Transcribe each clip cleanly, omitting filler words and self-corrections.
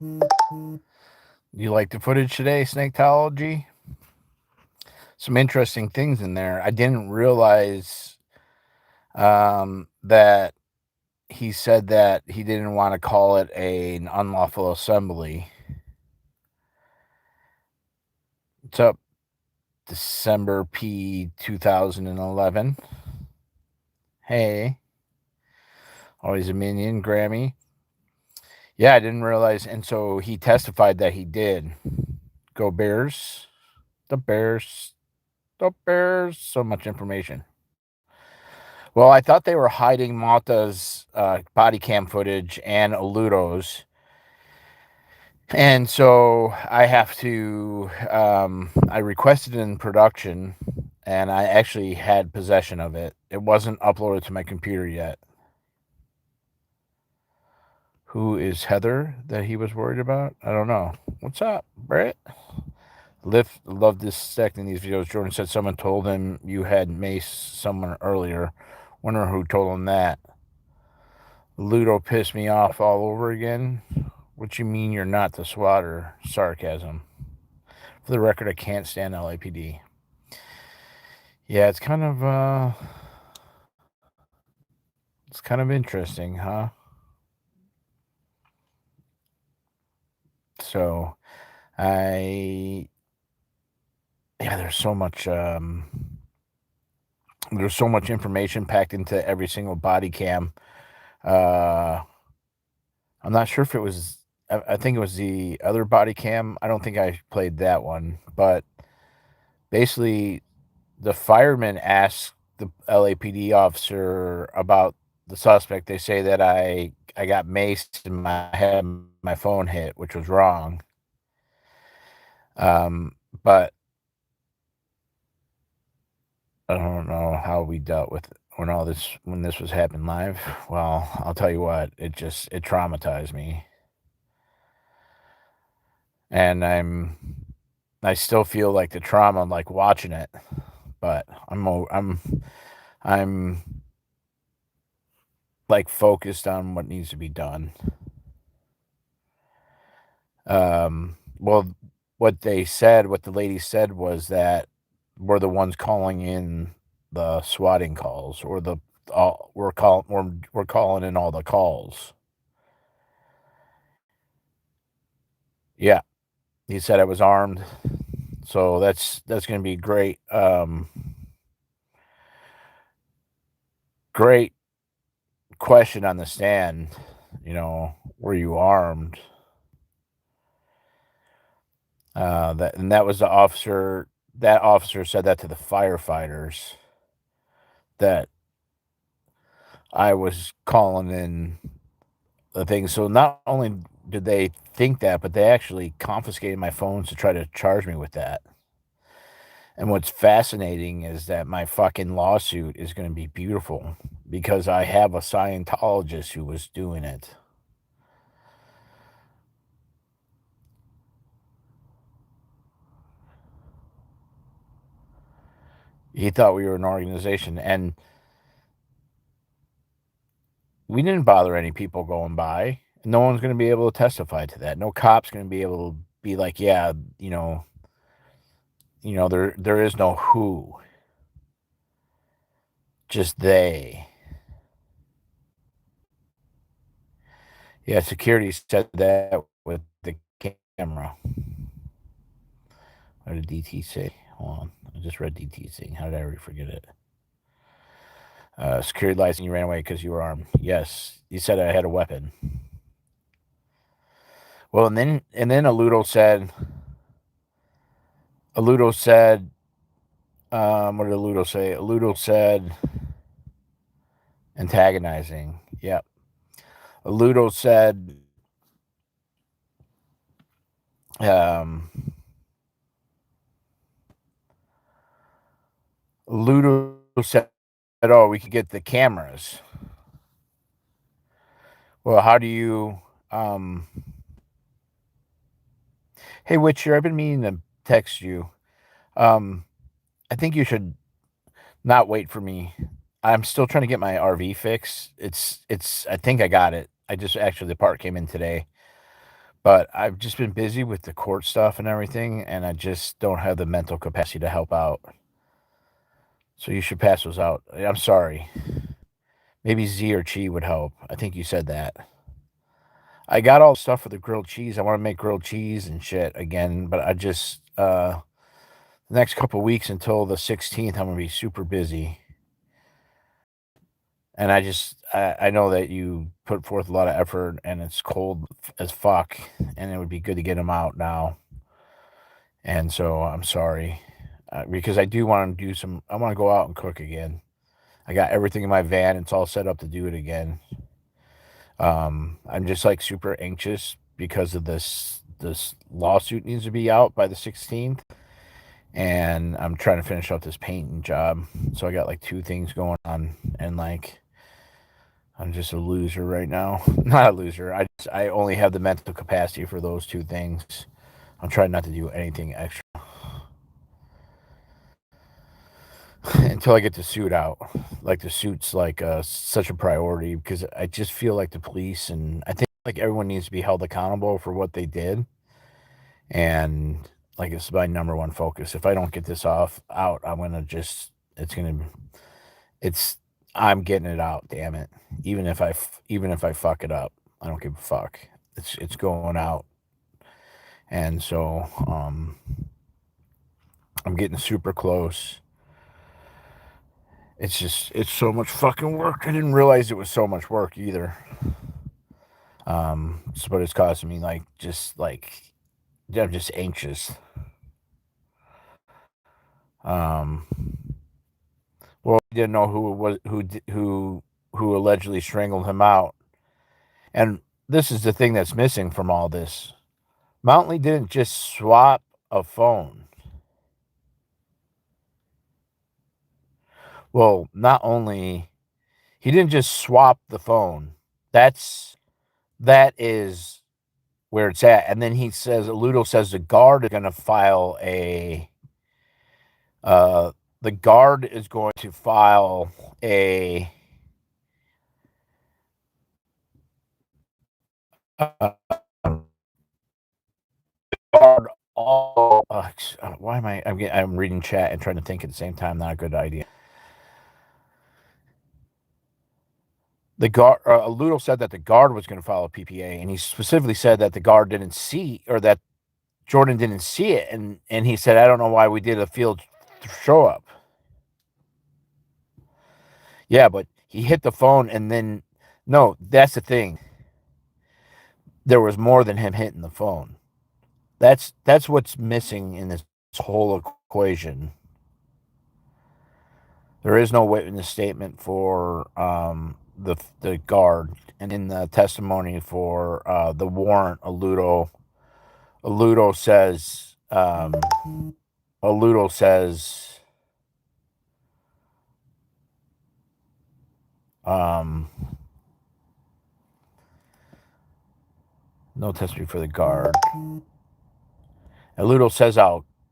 You like the footage today, Snaketology? Some interesting things in there. I didn't realize that he said that he didn't want to call it an unlawful assembly. What's up, December P 2011? Hey, always a minion, Grammy. Yeah, I didn't realize. And so he testified that he did. Go Bears. The Bears. The Bears. So much information. Well, I thought they were hiding Malta's body cam footage and Aludo's. And so I have to, I requested it in production and I actually had possession of it. It wasn't uploaded to my computer yet. Who is Heather that he was worried about? I don't know. What's up, Brett? Love dissecting these videos. Jordan said someone told him you had maced someone earlier. Wonder who told him that. Ludo pissed me off all over again. What you mean you're not the swatter? Sarcasm. For the record, I can't stand LAPD. Yeah, it's kind of interesting, huh? So I yeah, there's so much information packed into every single body cam. I'm not sure if it was I think it was the other body cam. I don't think I played that one, but basically the fireman asked the LAPD officer about the suspect. They say that I got maced and I had my phone hit, which was wrong. But I don't know how we dealt with when this was happening live. Well, I'll tell you what, it traumatized me. And I still feel like the trauma like watching it, but I'm like focused on what needs to be done. Well, what the lady said was that we're the ones calling in the swatting calls, or we're calling in all the calls. Yeah, he said I was armed, so that's gonna be great. Great question on the stand. Were you armed? That was the officer. That officer said that to the firefighters, that I was calling in the thing. So not only did they think that, but they actually confiscated my phones to try to charge me with that. And what's fascinating is that my fucking lawsuit is going to be beautiful because I have a Scientologist who was doing it. He thought we were an organization, and we didn't bother any people going by. No one's going to be able to testify to that. No cop's going to be able to be like, yeah, there is no who, just they. Yeah, security said that with the camera. What did DT say? Hold on. I just read DT saying. How did I already forget it? Security license, you ran away because you were armed. Yes. You said I had a weapon. Well, and then Aludo said, what did Aludo say? Aludo said antagonizing. Yep. Aludo said, um, Aludo said, oh, we could get the cameras. Well, how do you, hey, Witcher, I've been meaning to text you. I think you should not wait for me. I'm still trying to get my RV fixed. I think I got it. I just actually the part came in today. But I've just been busy with the court stuff and everything, and I just don't have the mental capacity to help out. So you should pass those out. I'm sorry. Maybe Z or Chi would help. I think you said that. I got all the stuff for the grilled cheese. I want to make grilled cheese and shit again, but I just the next couple weeks until the 16th, I'm gonna be super busy. And I know that you put forth a lot of effort, and it's cold as fuck, and it would be good to get them out now. And so I'm sorry, because I do want to do some. I want to go out and cook again. I got everything in my van. It's all set up to do it again. I'm just like super anxious because of this lawsuit needs to be out by the 16th, and I'm trying to finish up this painting job. So I got like two things going on, and like I'm just a loser right now. Not a loser. I only have the mental capacity for those two things. I'm trying not to do anything extra until I get the suit out. Like the suit's like such a priority because I just feel like the police and I think like everyone needs to be held accountable for what they did. And like it's my number one focus. If I don't get this off out, I'm gonna just it's I'm getting it out. Damn it. Even if I fuck it up, I don't give a fuck. It's going out. And so I'm getting super close. It's so much fucking work. I didn't realize it was so much work either. But it's costing me I'm just anxious. Um, well, we didn't know who it was who allegedly strangled him out, and this is the thing that's missing from all this. Mountley didn't just swap a phone. Well, not only he didn't just swap the phone. That is where it's at. And then he says, Ludo says the guard is going to file uh, the guard is going to file a, uh, guard all, why am I'm reading chat and trying to think at the same time. Not a good idea. The guard, Ludo said that the guard was going to file a PPA, and he specifically said that the guard didn't see, or that Jordan didn't see it, and he said, I don't know why we did a field show up. Yeah, but he hit the phone, and then no, that's the thing. There was more than him hitting the phone. That's what's missing in this whole equation. There is no witness statement for the guard, and in the testimony for the warrant, Aludo says Aludo says um, no testimony for the guard. Aludo says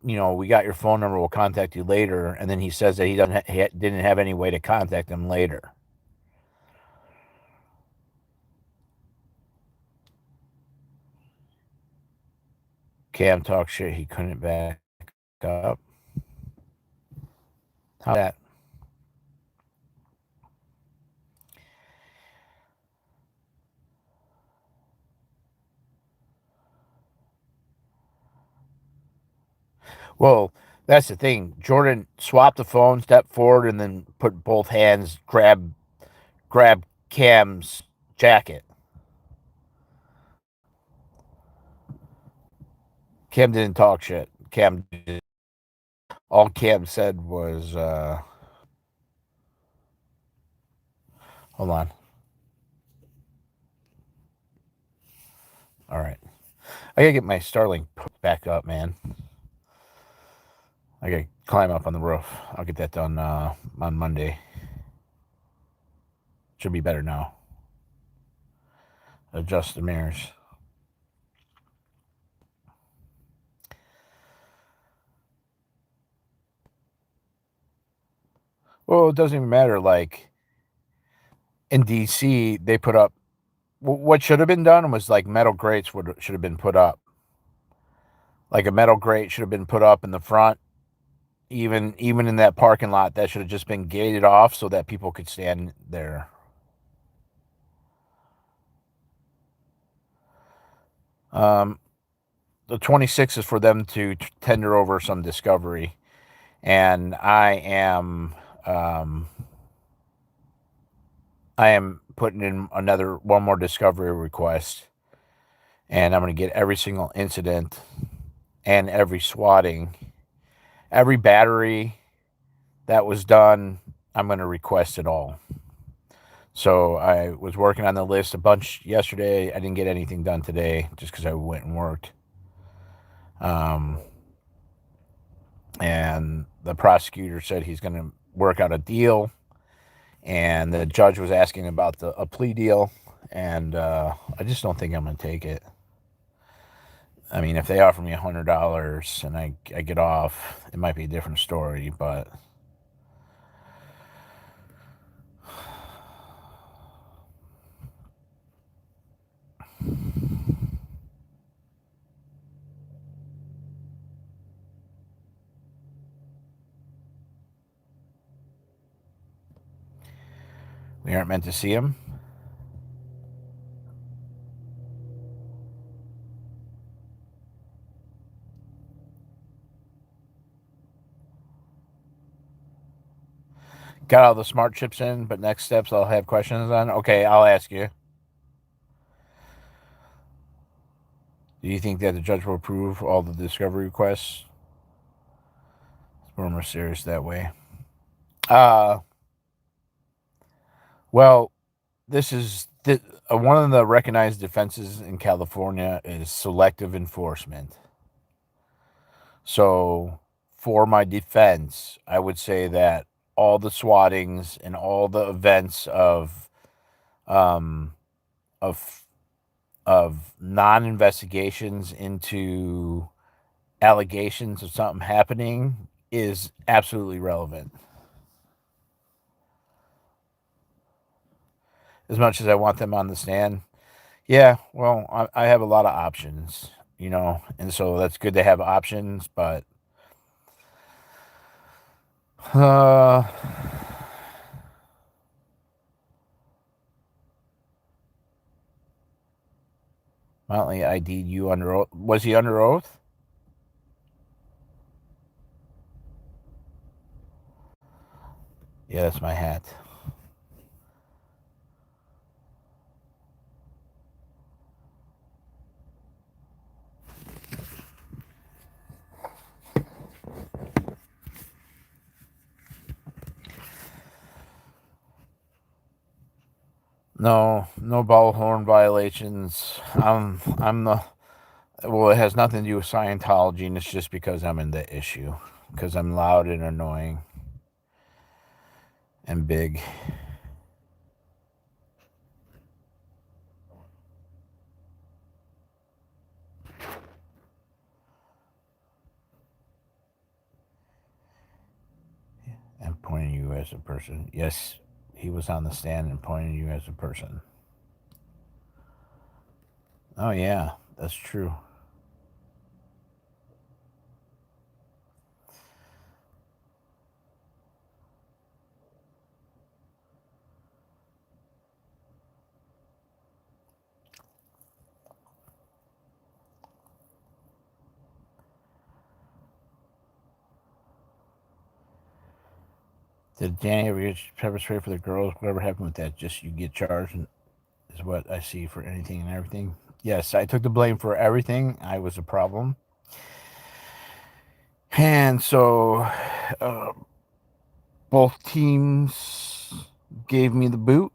we got your phone number. We'll contact you later. And then he says that he didn't have any way to contact him later. Cam talks shit. He couldn't back up. How that? Well, that's the thing. Jordan swapped the phone, stepped forward, and then put both hands, grab Cam's jacket. Cam didn't talk shit. All Cam said was, hold on. All right. I gotta get my Starlink back up, man. I gotta climb up on the roof. I'll get that done on Monday. Should be better now. Adjust the mirrors. Well, it doesn't even matter. Like in DC, they put up what should have been done was like metal grates should have been put up. Like a metal grate should have been put up in the front. Even in that parking lot, that should have just been gated off so that people could stand there. Um, the 26th is for them to tender over some discovery, and um, I am putting in one more discovery request, and I'm going to get every single incident and every swatting, every battery that was done. I'm going to request it all. So I was working on the list a bunch yesterday. I didn't get anything done today just because I went and worked. Um, and the prosecutor said he's going to work out a deal. And the judge was asking about a plea deal. And I just don't think I'm going to take it. I mean, if they offer me $100 and I get off, it might be a different story. But we aren't meant to see him. Got all the smart chips in, but next steps I'll have questions on. Okay, I'll ask you. Do you think that the judge will approve all the discovery requests? We're more serious that way. Well, this is one of the recognized defenses in California is selective enforcement. So, for my defense, I would say that all the swattings and all the events um, of of non-investigations into allegations of something happening is absolutely relevant. As much as I want them on the stand, yeah, well, I have a lot of options, and so that's good to have options, but uh, Motley ID'd you under oath. Was he under oath? Yeah, that's my hat. No ball horn violations. I'm the Well, it has nothing to do with Scientology, and it's just because I'm in the issue. Because I'm loud and annoying and big. And pointing you as a person. Yes, he was on the stand and pointing you as a person. Oh, yeah, that's true. Did Danny ever get pepper spray for the girls? Whatever happened with that? Just you get charged, and is what I see for anything and everything. Yes, I took the blame for everything. I was a problem. And so uh, both teams gave me the boot.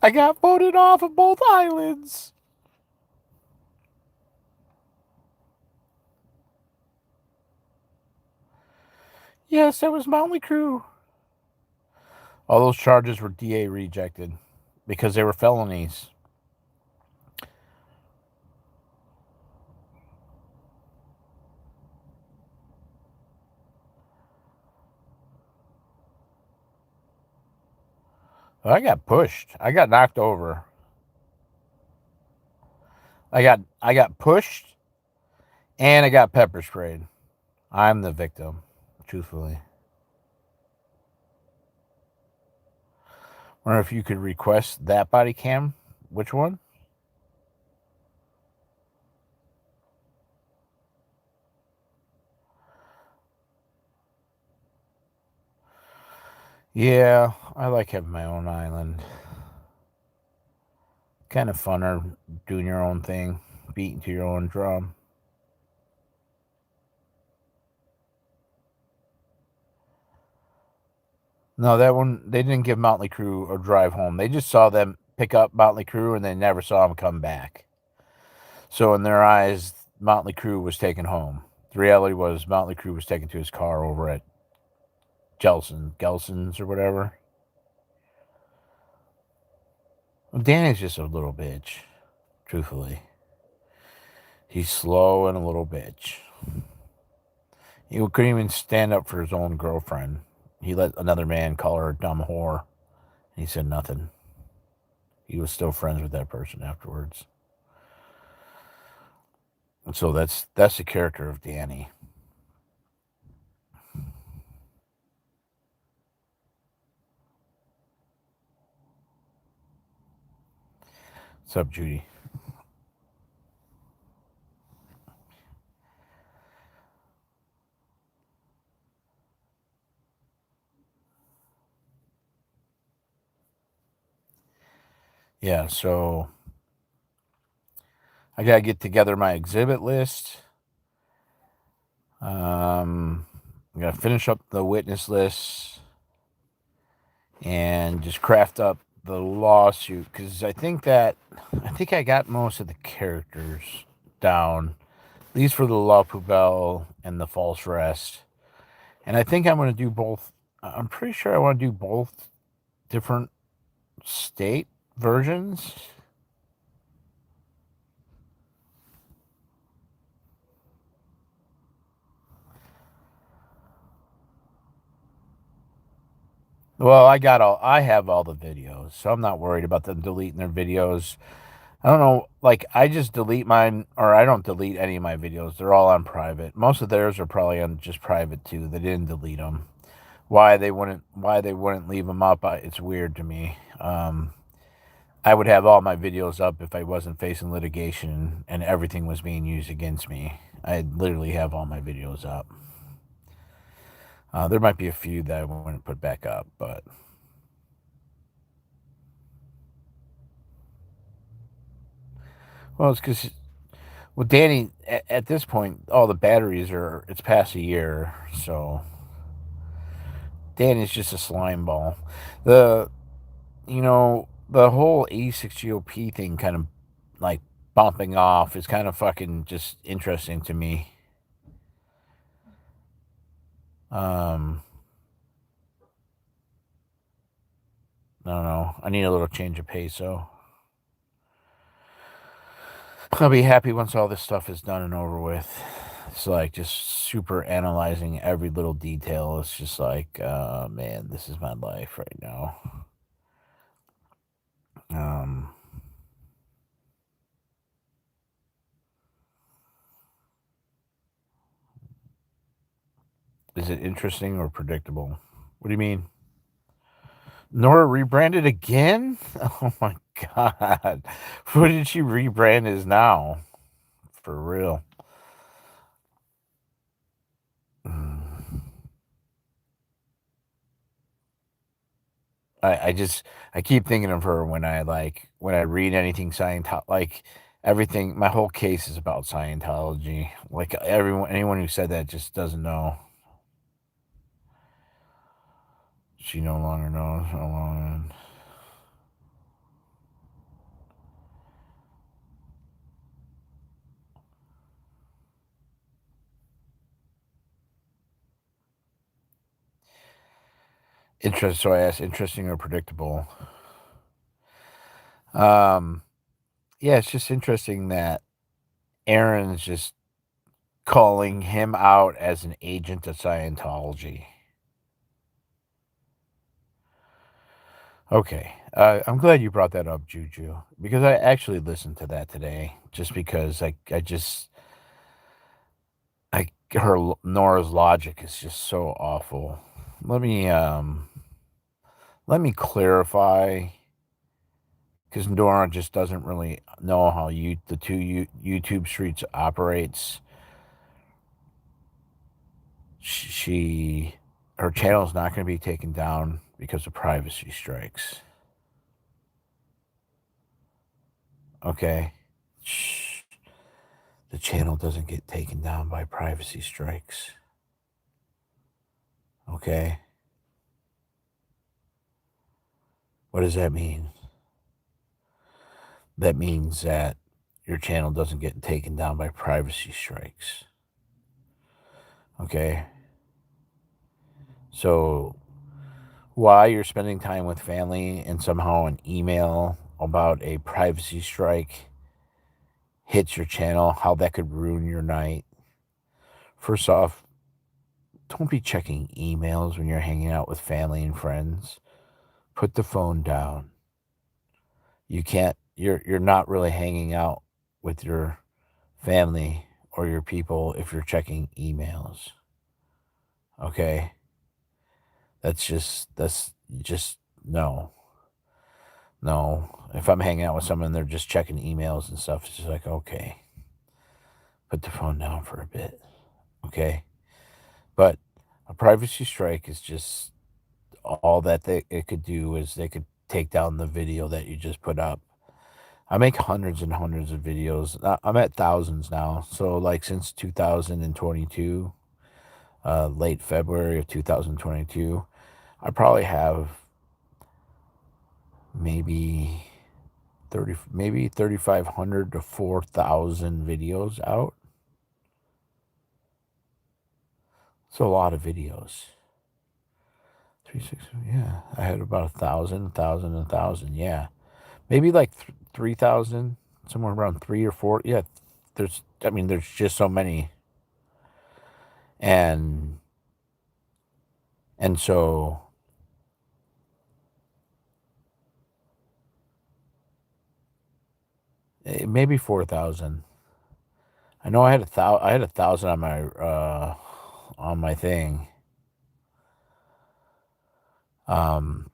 I got voted off of both islands. Yes, that was Motley Crue. All those charges were DA rejected because they were felonies. Well, I got pushed. I got knocked over. I got pushed and I got pepper sprayed. I'm the victim, truthfully. Wonder if you could request that body cam. Which one? Yeah, I like having my own island. Kind of funner doing your own thing, beating to your own drum. No, that one, they didn't give Motley Crue a drive home. They just saw them pick up Motley Crue and they never saw them come back. So in their eyes, Motley Crue was taken home. The reality was Motley Crue was taken to his car over at Gelson's or whatever. Well, Danny's just a little bitch, truthfully. He's slow and a little bitch. He couldn't even stand up for his own girlfriend. He let another man call her a dumb whore. He said nothing. He was still friends with that person afterwards. And so that's the character of Danny. What's up, Judy? Yeah, so I gotta get together my exhibit list. I'm gonna finish up the witness list and just craft up the lawsuit because I think I got most of the characters down, at least for the La Poubelle and the false arrest. And I think I'm gonna do both. I'm pretty sure I want to do both different state versions. Well, I have all the videos, so I'm not worried about them deleting their videos. I don't know, like I just delete mine or I don't delete any of my videos. They're all on private. Most of theirs are probably on just private too. They didn't delete them. Why they wouldn't leave them up? It's weird to me. I would have all my videos up if I wasn't facing litigation and everything was being used against me. I'd literally have all my videos up. There might be a few that I wouldn't put back up, but well, it's because Danny, at this point, all the batteries it's past a year, so Danny's just a slime ball. The the whole A6GOP thing kind of like bumping off is kind of fucking just interesting to me. Um, I don't know. I need a little change of pace, so I'll be happy once all this stuff is done and over with. It's like just super analyzing every little detail. It's just like, man, this is my life right now. Um, is it interesting or predictable? What do you mean? Nora rebranded again? Oh my god. Who did she rebrand as now? For real. Mm. I keep thinking of her when I read anything Scientology, like everything. My whole case is about Scientology. Like anyone who said that just doesn't know. She no longer knows how long. So I asked, interesting or predictable? Um, yeah, it's just interesting that Aaron's just calling him out as an agent of Scientology. Okay. I'm glad you brought that up, Juju, because I actually listened to that today just because Nora's logic is just so awful. Let me let me clarify because Nora just doesn't really know how YouTube streets operates. She her channel is not going to be taken down because of privacy strikes. Okay. Shh. The channel doesn't get taken down by privacy strikes. Okay. What does that mean? That means that your channel doesn't get taken down by privacy strikes. Okay. So while you're spending time with family and somehow an email about a privacy strike hits your channel, how that could ruin your night. First off, don't be checking emails when you're hanging out with family and friends. Put the phone down. You can't you're not really hanging out with your family or your people if you're checking emails. Okay? That's just no. No. If I'm hanging out with someone they're just checking emails and stuff, it's just like, okay, put the phone down for a bit. Okay? But a privacy strike is just all that it could do is they could take down the video that you just put up. I make hundreds and hundreds of videos. I'm at thousands now. So like since 2022, late February of 2022, I probably have maybe 3,500 to 4,000 videos out. It's a lot of videos. 360, yeah. I had about 1,000. Yeah. Maybe like 3,000, somewhere around 3 or 4. Yeah. There's just so many. And, and so maybe 4,000. I know I had 1,000 on my thing. Um,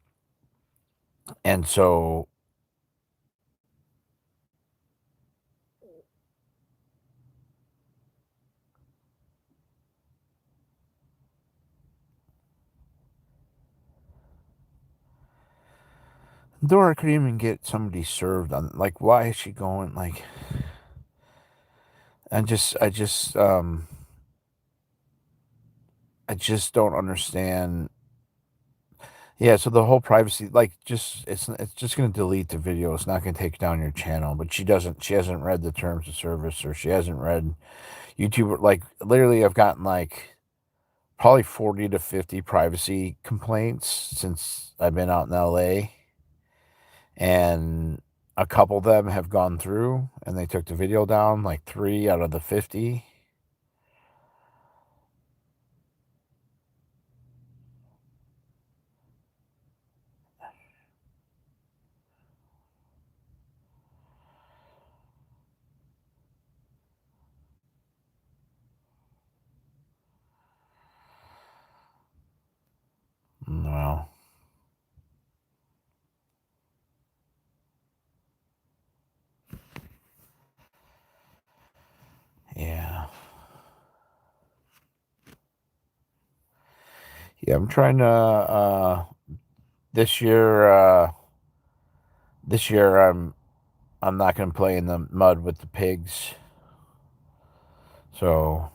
and so Dora could even get somebody served on, like, why is she going, like, I just don't understand. Yeah, so the whole privacy, like, it's just gonna delete the video. It's not gonna take down your channel, but she hasn't read the terms of service, or she hasn't read YouTube. Like, literally, I've gotten like probably 40 to 50 privacy complaints since I've been out in LA, and a couple of them have gone through and they took the video down, like 3 out of the 50. Well, yeah. Yeah, I'm trying to this year this year I'm not going to play in the mud with the pigs. So,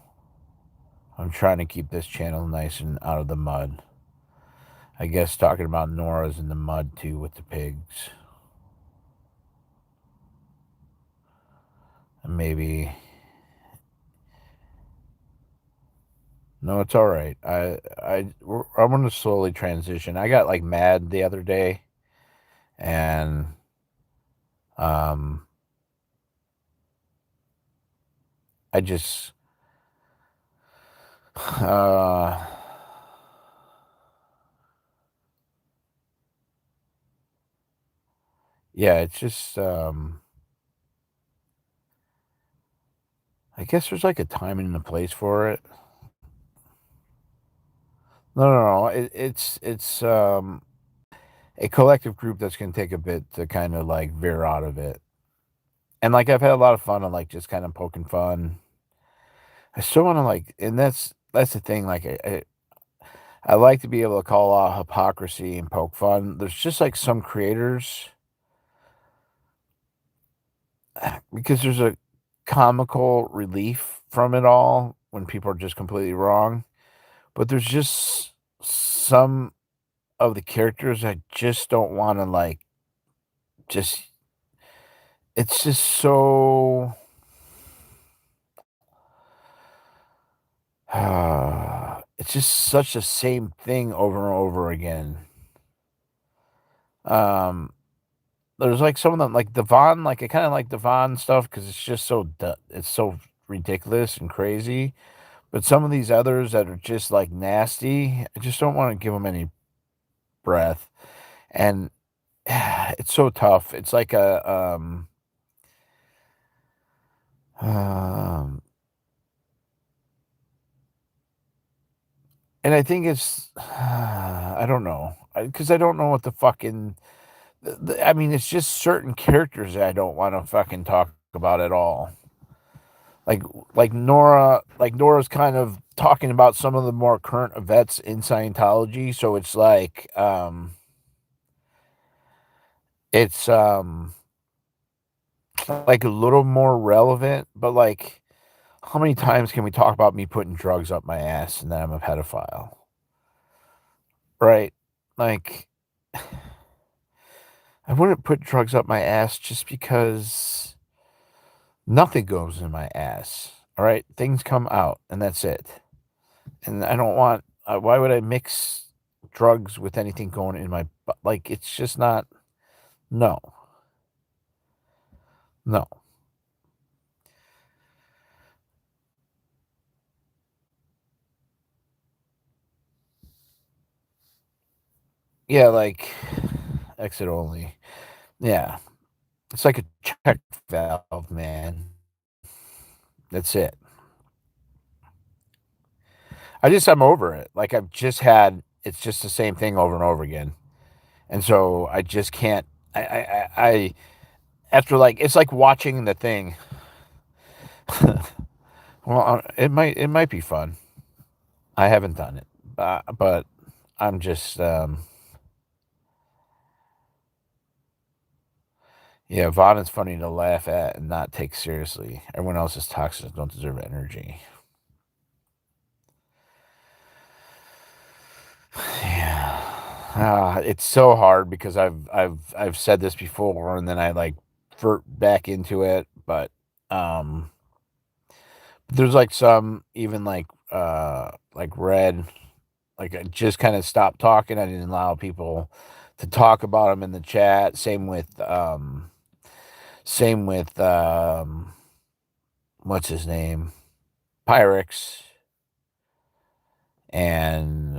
I'm trying to keep this channel nice and out of the mud. I guess talking about Nora's in the mud too with the pigs. And maybe no, it's all right. I'm going to slowly transition. I got like mad the other day and um I just uh Yeah, it's just, I guess there's, like, a time and a place for it. No, it's a collective group that's gonna take a bit to kinda, like, veer out of it. And, like, I've had a lot of fun on, like, just kinda poking fun. I still wanna, like, and that's the thing, like, I like to be able to call out hypocrisy and poke fun. There's just, like, some creators because there's a comical relief from it all when people are just completely wrong, but there's just some of the characters I just don't wanna, like, just it's just so it's just such the same thing over and over again. Um, there's, like, some of them, like, Devon, like, I kinda like Devon stuff because it's just so it's so ridiculous and crazy, but some of these others that are just, like, nasty, I just don't wanna give them any breath, and it's so tough. It's like um and I think it's I don't know, because I don't know what the fucking I mean, it's just certain characters that I don't wanna fucking talk about at all. Like Nora's kind of talking about some of the more current events in Scientology, so it's, like, a little more relevant, but, like, how many times can we talk about me putting drugs up my ass and that I'm a pedophile? Right? Like, I wouldn't put drugs up my ass just because nothing goes in my ass, alright? Things come out, and that's it. And I don't want why would I mix drugs with anything going in my butt? Like, it's just not no, no. Yeah, like, exit only. Yeah. It's like a check valve, man. That's it. I'm over it. Like, I've just had it's just the same thing over and over again. And so I just can't I after, like it's like watching the thing. Well, it might be fun. I haven't done it, but I'm just, yeah, Vaughn is funny to laugh at and not take seriously. Everyone else is toxic and don't deserve energy. Yeah. It's so hard because I've said this before and then I, like, vert back into it, but, um, there's, like, some even, like Red, like, I just kinda stopped talking. I didn't allow people to talk about him in the chat. Same with, what's his name? Pyrex, and,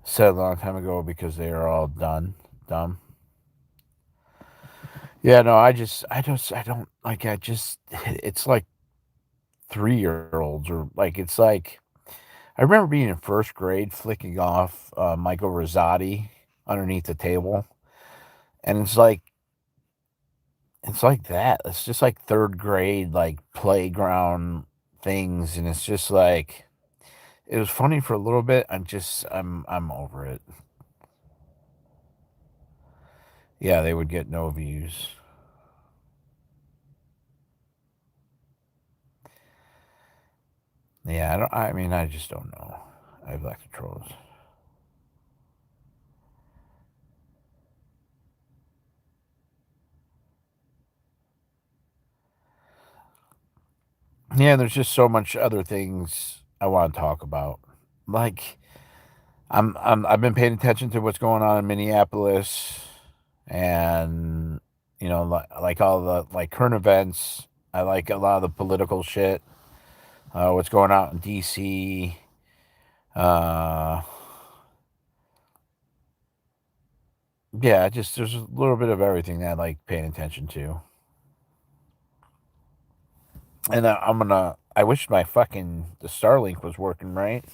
said a long time ago because they are all done dumb. Yeah, no, I don't like, it's like 3-year-olds or, like, it's like I remember being in 1st grade flicking off, Michael Rosati underneath the table, and it's like that. It's just like 3rd grade, like, playground things, and it's just like it was funny for a little bit. I'm over it. Yeah, they would get no views. Yeah, I mean, I just don't know. I like the trolls. Yeah, there's just so much other things I wanna talk about. Like, I've been paying attention to what's going on in Minneapolis, and like all the like current events. I like a lot of the political shit. What's going on in D.C. Uh, yeah, just there's a little bit of everything that I like paying attention to. And I wish my the Starlink was working right.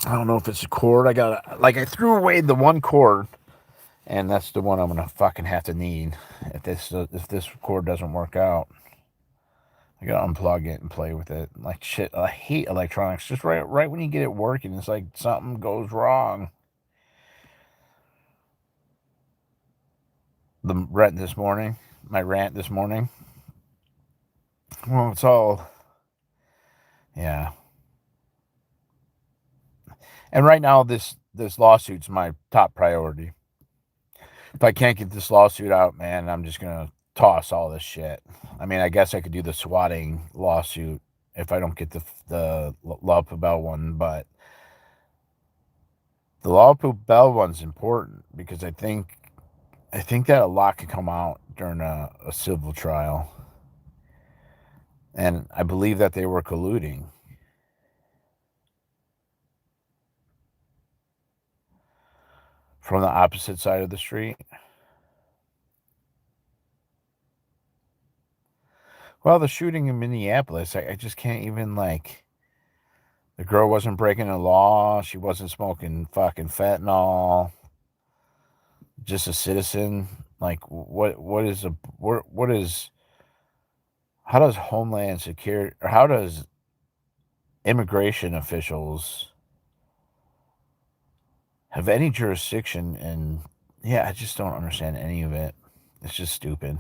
I don't know if it's a cord. I threw away the one cord, and that's the one I'm gonna fucking have to need if this cord doesn't work out. I gotta unplug it and play with it. Like shit, I hate electronics. Just right when you get it working, it's like something goes wrong. My rant this morning. Well, it's all, yeah. And right now, this lawsuit's my top priority. If I can't get this lawsuit out, man, I'm just gonna toss all this shit. I mean, I guess I could do the swatting lawsuit if I don't get the Law Bell one, but the Law Bell one's important because I think that a lot could come out during a civil trial, and I believe that they were colluding from the opposite side of the street. Well, the shooting in Minneapolis, I just can't even like. The girl wasn't breaking the law. She wasn't smoking fucking fentanyl. Just a citizen. Like what is a what is how does Homeland Security or how does immigration officials have any jurisdiction? And yeah, I just don't understand any of it. It's just stupid.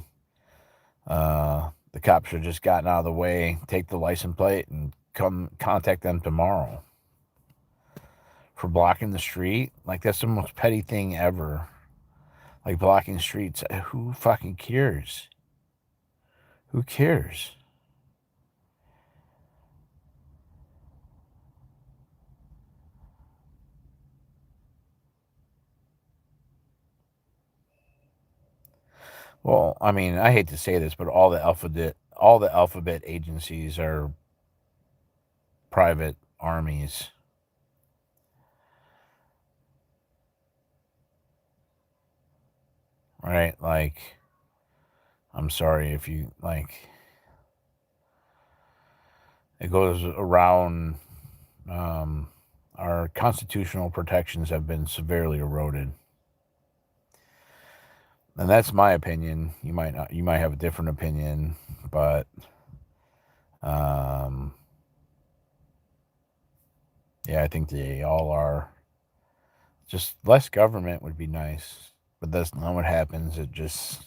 The cops should just gotten out of the way, take the license plate, and come contact them tomorrow for blocking the street. Like that's the most petty thing ever. Like blocking streets. Who fucking cares? Who cares? Well, I mean, I hate to say this, but all the alphabet agencies are private armies, right? Like, I'm sorry if you like. It goes around. Um, our constitutional protections have been severely eroded, and that's my opinion. You might not. You might have a different opinion, but um, yeah, I think they all are. Just less government would be nice, but that's not what happens. It just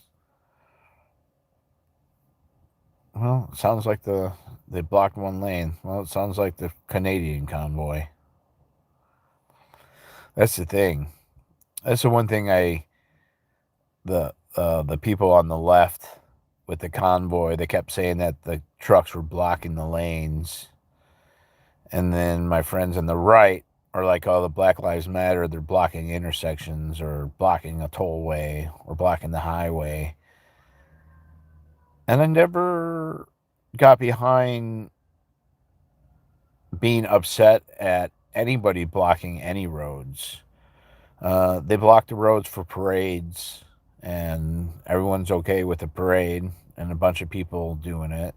well, it sounds like they blocked one lane. Well, it sounds like the Canadian convoy. That's the thing. That's the one thing the people on the left with the convoy, they kept saying that the trucks were blocking the lanes, and then my friends on the right are like, "Oh, the Black Lives Matter. They're blocking intersections or blocking a tollway or blocking the highway," and I never got behind being upset at anybody blocking any roads. They block the roads for parades, and everyone's okay with the parade and a bunch of people doing it.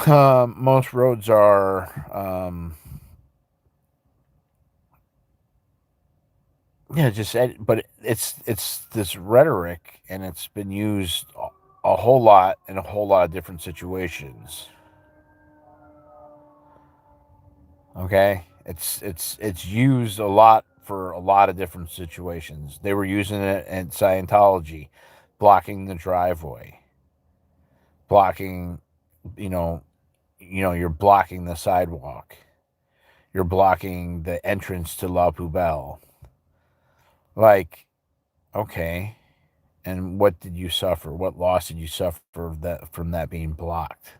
Most roads are, yeah, but it's this rhetoric, and it's been used a whole lot in a whole lot of different situations. Okay, it's used a lot for a lot of different situations. They were using it in Scientology, blocking the driveway, blocking, you know, you're blocking the sidewalk, you're blocking the entrance to La Poubelle. Like, okay, and what did you suffer? What loss did you suffer that from that being blocked?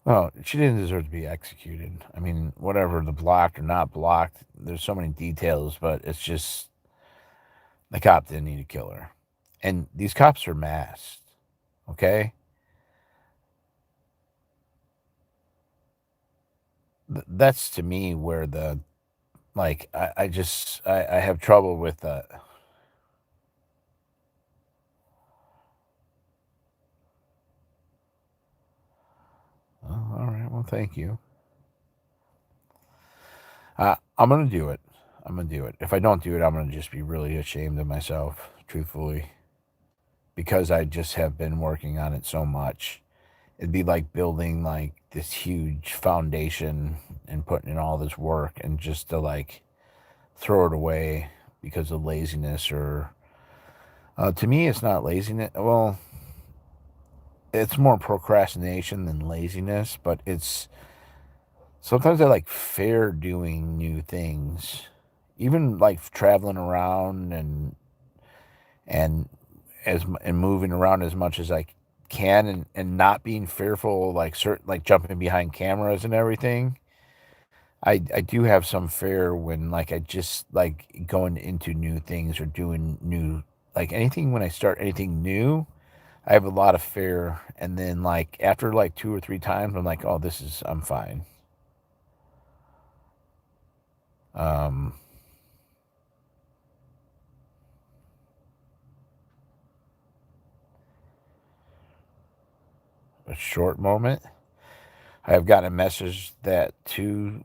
Oh, she didn't deserve to be executed. I mean, whatever, the blocked or not blocked, there's so many details, but it's just the cop didn't need to kill her. And these cops are masked, okay? That's to me where the, like, I have trouble with that. Oh, all right, well, thank you. I'm going to do it. I'm going to do it. If I don't do it, I'm going to just be really ashamed of myself, truthfully, because I just have been working on it so much. It'd be like building like this huge foundation and putting in all this work and just to like throw it away because of laziness or to me it's not laziness. Well, it's more procrastination than laziness, but it's sometimes I like fear doing new things. Even like traveling around and and moving around as much as I can and not being fearful like certain like jumping behind cameras and everything. I do have some fear when like I just like going into new things or doing new like anything when I start anything new, I have a lot of fear and then like after like two or three times I'm like, "Oh, I'm fine." Um a short moment. I have gotten a message that to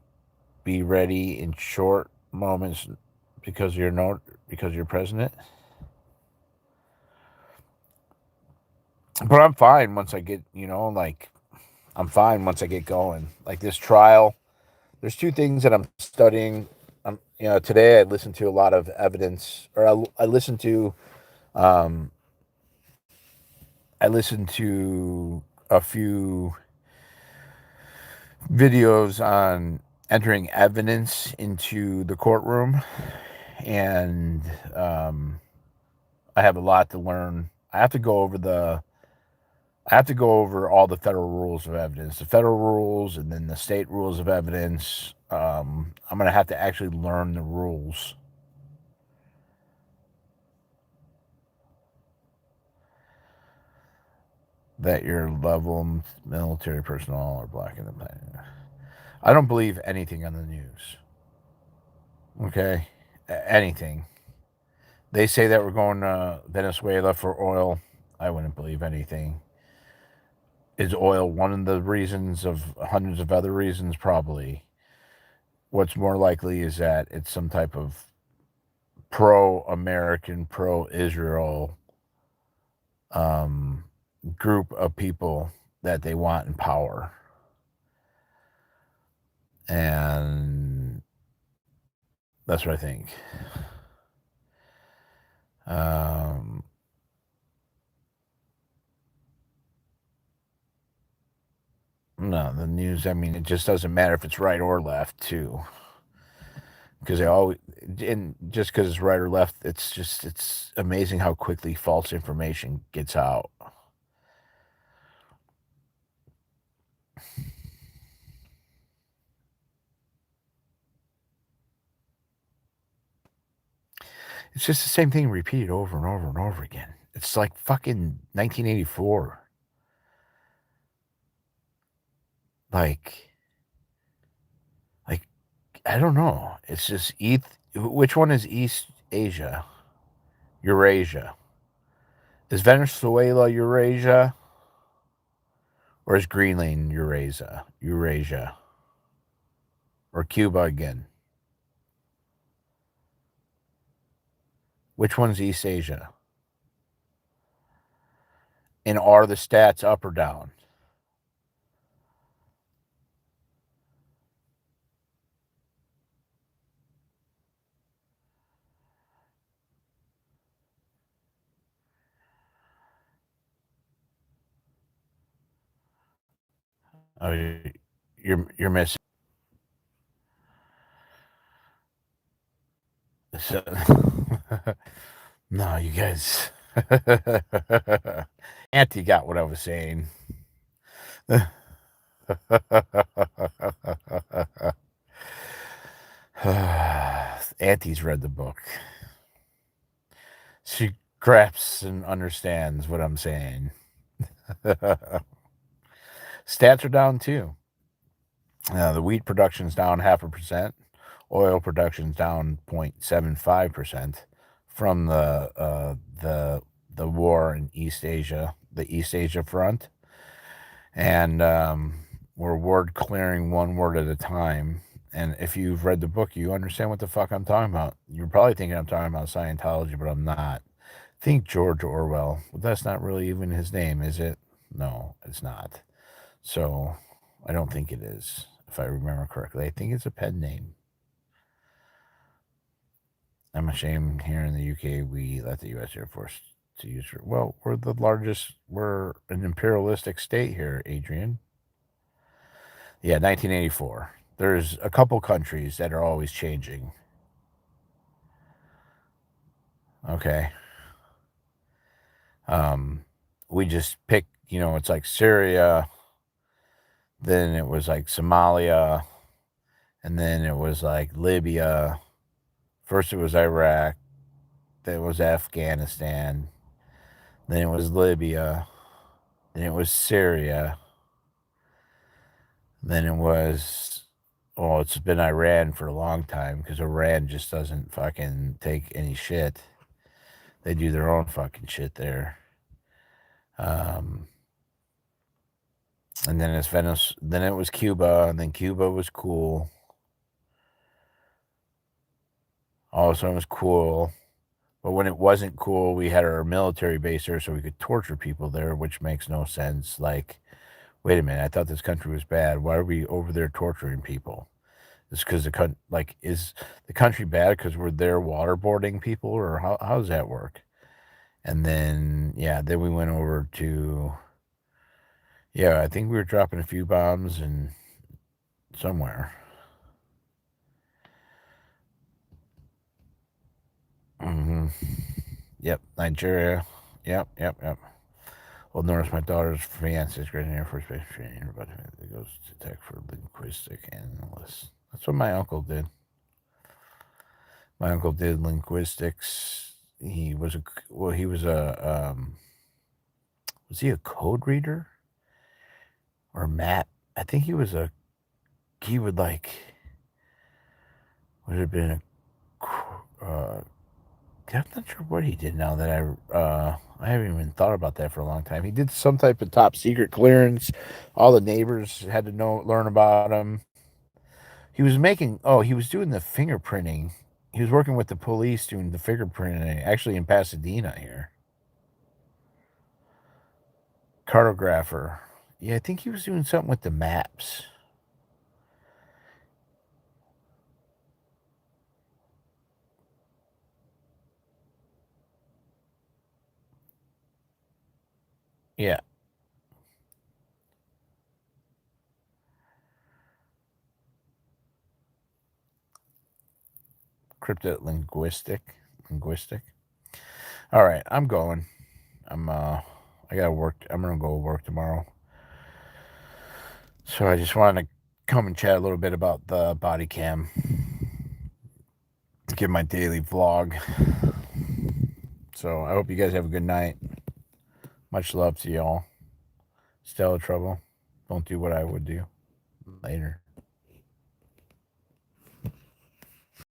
be ready in short moments because you're no because you're president. But I'm fine once I get, like I'm fine once I get going. Like this trial, there's two things that I'm studying. Today I listened to a lot of evidence, or I listened to, um, I listened to a few videos on entering evidence into the courtroom, and um, I have a lot to learn. I have to go over all the federal rules of evidence, the federal rules, and then the state rules of evidence. I'm going to have to actually learn the rules that your level military personnel are black in the planet. I don't believe anything on the news. Okay, anything. They say that we're going to Venezuela for oil. I wouldn't believe anything. Is oil one of the reasons of hundreds of other reasons? Probably. What's more likely is that it's some type of pro American, pro Israel um, group of people that they want in power. And that's what I think. Um, no, the news, I mean, it just doesn't matter if it's right or left, too. Because they always, and just because it's right or left, it's amazing how quickly false information gets out. It's just the same thing repeated over and over and over again. It's like fucking 1984. Like, like I don't know. It's just which one is East Asia? Eurasia. Is Venezuela Eurasia? Or is Greenland Eurasia? Eurasia. Or Cuba again? Which one's East Asia? And are the stats up or down? Oh, you're missing. So, no, you guys. Auntie got what I was saying. Auntie's read the book. She grasps and understands what I'm saying. Stats are down too. The wheat production's down 0.5%. Oil production's down 0.75% from the war in East Asia, the East Asia front, and we're word clearing one word at a time. And if you've read the book, you understand what the fuck I'm talking about. You're probably thinking I'm talking about Scientology, but I'm not. Think George Orwell. But that's not really even his name, is it? No, it's not. So I don't think it is, if I remember correctly. I think it's a pen name. I'm ashamed here in the UK we let the US Air Force to use it. Well, we're an imperialistic state here, Adrian. Yeah, 1984. There's a couple countries that are always changing. Okay. We just picked, it's like Syria, then it was like Somalia, and then it was like Libya. First it was Iraq, then it was Afghanistan, then it was Libya, then it was Syria, then it was, well, it's been Iran for a long time because Iran just doesn't fucking take any shit. They do their own fucking shit there. And then it's Venice. Then it was Cuba, and then Cuba was cool. All of a sudden, it was cool. But when it wasn't cool, we had our military base there, so we could torture people there, which makes no sense. Like, wait a minute, I thought this country was bad. Why are we over there torturing people? It's because is the country bad because we're there waterboarding people, or how does that work? And then then we went over to I think we were dropping a few bombs and somewhere. Mm-hmm. Yep, Nigeria. Yep. Well, notice my daughter's fiance is graduating Air Force Base training, but it goes to tech for linguistic analyst. That's what my uncle did. My uncle did linguistics. He was was he a code reader or map? I think he would have been I'm not sure what he did now that I haven't even thought about that for a long time. He did some type of top secret clearance. All the neighbors had to learn about him. He was doing the fingerprinting. He was working with the police doing the fingerprinting, actually in Pasadena here. Cartographer. Yeah, I think he was doing something with the maps. Yeah. Linguistic. All right, I'm going. I gotta work. I'm gonna go work tomorrow. So I just wanted to come and chat a little bit about the body cam. Give my daily vlog. So I hope you guys have a good night. Much love to y'all. Stay out of trouble. Don't do what I would do. Later.